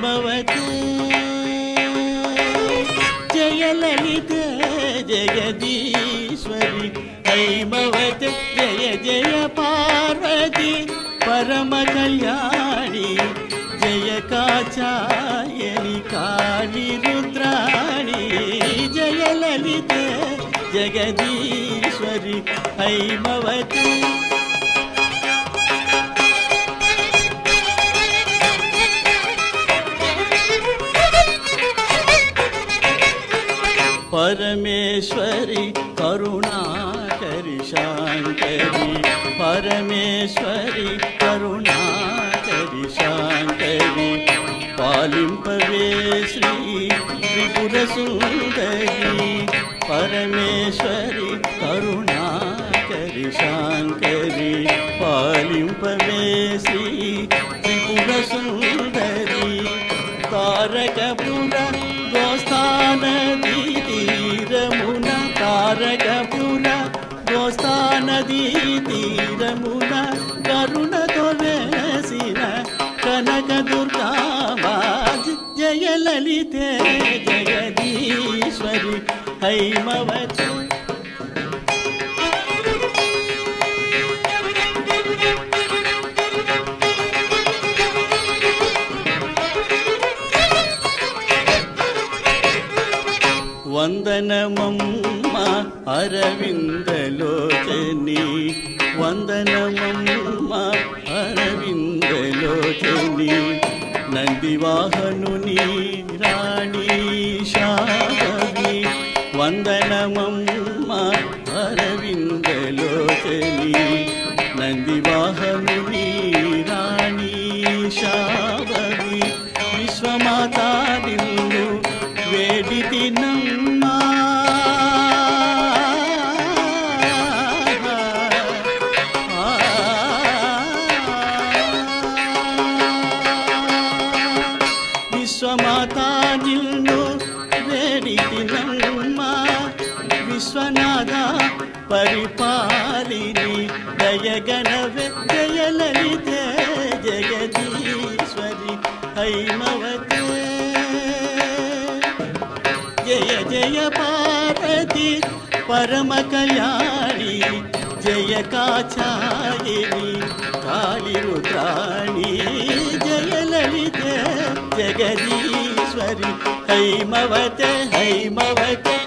हैमवते जयललिते जगदीश्वरि हैमवते जय जय पार्वती परमकल्याणि जय काचायनि काली रुद्राणि जयललिते जगदीश्वरि हैमवते परमेश्वरी करुणाकरि शांकरी परमेश्वरी करुणाकरि शांकरी पालिंपवे श्री त्रिपुरसुंदरी परमेश्वरी करुणाकरि शांकरी पालिंपवे श्री त्रिपुरसुंदरी तारकपुर गोस्थानदी तीरमुन तारकपुर गोस्थानदी तीरमुन करुणतो वेसिन कनकदुर्गाम्बा जयललिते जगदीश्वरि हैमवते వందనమమ్మ అరవిందలోచని వందనమమ్మ అరవిందలోచని నందివాహనుని రాణి శాంభవి వందనమమ్మ అరవిందలోచని నందివాహనుని రాణి శాంభవి విశ్వమాతా నిన్ను వేడితినమ్మా విశ్వమాతా నిన్ను వేడితినమ్మా విశ్వనాథ పరిపాలిని దయగణవే జయలలితే జగదీశ్వరి हैमवते जय जय पार्वती परमकल्याणि जय काचायिनि काली रुद्राणि जयललिते जगदीश्वरि हैमवते हैमवते